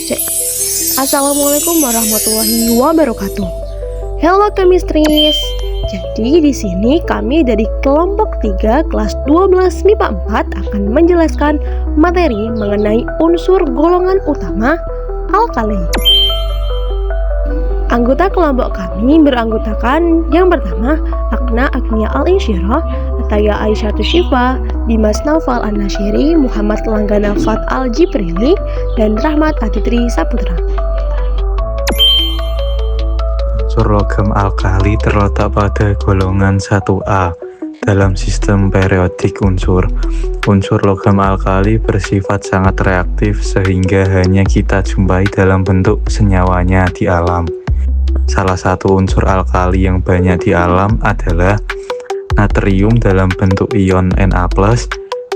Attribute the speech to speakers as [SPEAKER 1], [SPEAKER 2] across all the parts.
[SPEAKER 1] Cek. Assalamualaikum warahmatullahi wabarakatuh. Hello chemistries. Jadi di sini kami dari kelompok 3 kelas 12 MIPA 4 akan menjelaskan materi mengenai unsur golongan utama alkali. Anggota kelompok kami beranggotakan yang pertama Akna Agnia Al-Insyirah, Ataya Aisyatu Syifa, Dimas Naufal An-Nasyiri, Muhammad Langgana Fat Al-Jibrili, dan Rahmat Aditri Saputra.
[SPEAKER 2] Unsur logam alkali terletak pada golongan 1A dalam sistem periodik unsur. Unsur logam alkali bersifat sangat reaktif sehingga hanya kita jumpai dalam bentuk senyawanya di alam. Salah satu unsur alkali yang banyak di alam adalah natrium dalam bentuk ion Na+,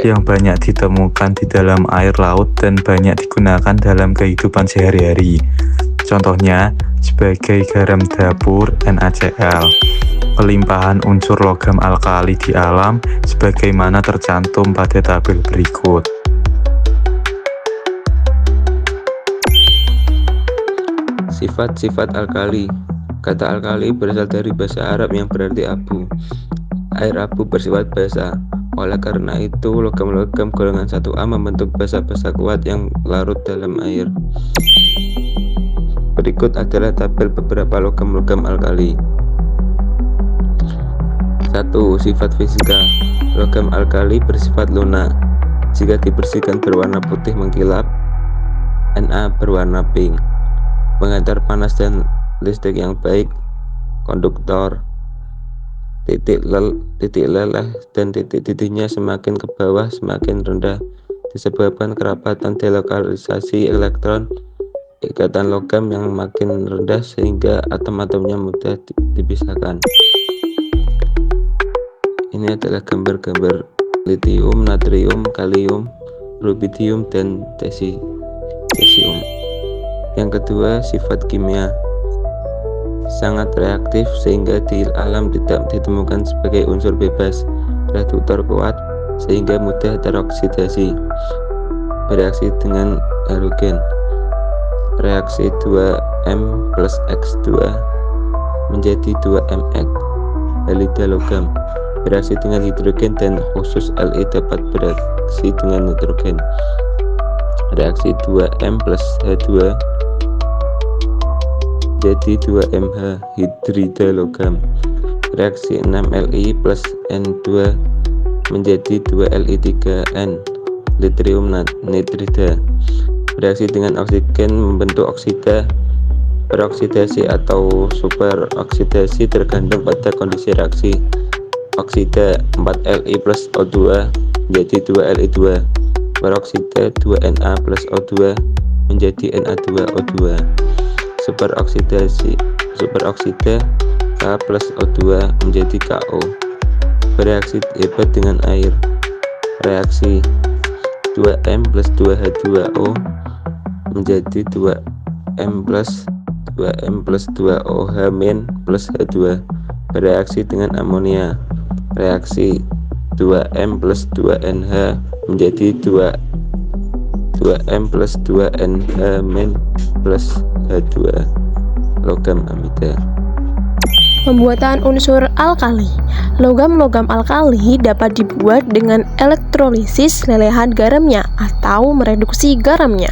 [SPEAKER 2] yang banyak ditemukan di dalam air laut dan banyak digunakan dalam kehidupan sehari-hari. Contohnya, sebagai garam dapur NaCl. Pelimpahan unsur logam alkali di alam sebagaimana tercantum pada tabel berikut.
[SPEAKER 3] Sifat-sifat alkali. Kata alkali berasal dari bahasa Arab yang berarti abu. Air abu bersifat basa. Oleh karena itu, logam-logam golongan 1A membentuk basa-basa kuat yang larut dalam air. Berikut adalah tabel beberapa logam-logam alkali. 1. Sifat fisika. Logam alkali bersifat lunak. Jika dibersihkan berwarna putih mengkilap. Na berwarna pink. Mengantar panas dan listrik yang baik. Konduktor. Titik leleh dan titik-titiknya semakin ke bawah semakin rendah disebabkan kerapatan delokalisasi elektron. Ikatan logam yang makin rendah sehingga atom-atomnya mudah dipisahkan. Ini adalah gambar-gambar litium, natrium, kalium, rubidium, dan cesium. Yang kedua, sifat kimia. Sangat reaktif sehingga di alam tidak ditemukan sebagai unsur bebas. Reduktor kuat sehingga mudah teroksidasi. Bereaksi dengan halogen. Reaksi 2M plus X2 menjadi 2MX. Halida logam. Bereaksi dengan hidrogen dan khusus Li dapat bereaksi dengan nitrogen. Reaksi 2M plus H2 jadi 2MH hidrida logam. Reaksi 6Li plus N2 menjadi 2Li3N litrium nitrida. Bereaksi dengan oksigen membentuk oksida. Peroksidasi atau superoksidasi tergantung pada kondisi reaksi. Oksida 4Li plus O2 menjadi 2Li2. Peroksida 2Na plus O2 menjadi Na2O2. Superoksida K plus O2 menjadi Ko. Bereaksi hebat dengan air. Reaksi 2M plus 2H2O menjadi 2M plus 2OH min plus H2. Bereaksi dengan amonia. Reaksi 2M plus 2NH menjadi 2M plus 2NH min plus H2 logam amida.
[SPEAKER 1] Pembuatan unsur alkali. Logam-logam alkali dapat dibuat dengan elektrolisis lelehan garamnya atau mereduksi garamnya.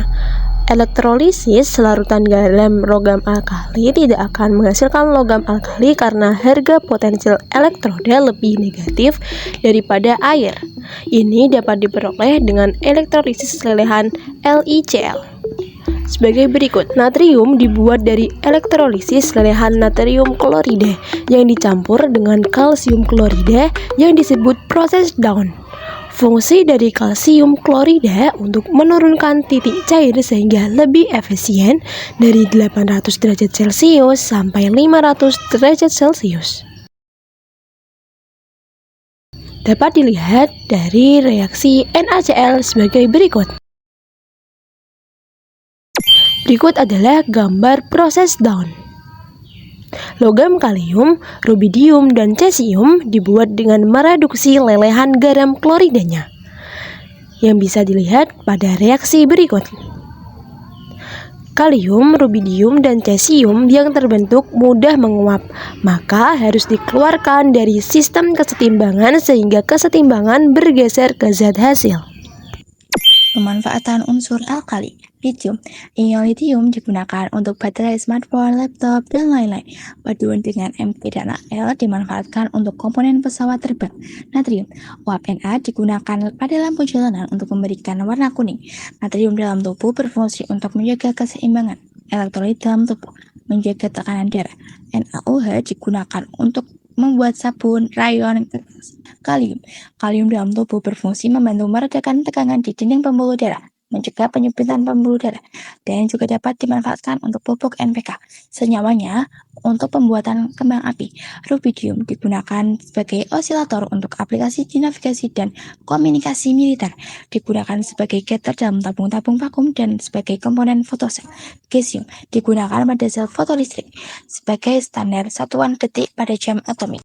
[SPEAKER 1] Elektrolisis larutan garam logam alkali tidak akan menghasilkan logam alkali karena harga potensial elektroda lebih negatif daripada air. Ini dapat diperoleh dengan elektrolisis lelehan LiCl. Sebagai berikut, natrium dibuat dari elektrolisis lelehan natrium klorida yang dicampur dengan kalsium klorida yang disebut proses Down. Fungsi dari kalsium klorida untuk menurunkan titik cair sehingga lebih efisien dari 800 derajat Celcius sampai 500 derajat Celcius. Dapat dilihat dari reaksi NaCl sebagai berikut. Berikut adalah gambar proses Down. Logam kalium, rubidium, dan cesium dibuat dengan mereduksi lelehan garam kloridanya, yang bisa dilihat pada reaksi berikut. Kalium, rubidium, dan cesium yang terbentuk mudah menguap, maka harus dikeluarkan dari sistem kesetimbangan sehingga kesetimbangan bergeser ke zat hasil.
[SPEAKER 4] Pemanfaatan unsur alkali. Lithium. Ion lithium digunakan untuk baterai smartphone, laptop, dan lain-lain. Paduan dengan Mg dan Al dimanfaatkan untuk komponen pesawat terbang. Natrium. Uap Na digunakan pada lampu jalanan untuk memberikan warna kuning. Natrium dalam tubuh berfungsi untuk menjaga keseimbangan elektrolit dalam tubuh, menjaga tekanan darah. NaOH digunakan untuk membuat sabun, rayon, kertas. Kalium. Kalium dalam tubuh berfungsi membantu meredakan tegangan di dinding pembuluh darah, mencegah penyempitan pembuluh darah, dan juga dapat dimanfaatkan untuk pupuk NPK. Senyawanya untuk pembuatan kembang api. Rubidium digunakan sebagai osilator untuk aplikasi di navigasi dan komunikasi militer, digunakan sebagai getter dalam tabung-tabung vakum dan sebagai komponen fotosel. Cesium digunakan pada sel fotolistrik sebagai standar satuan detik pada jam atomik.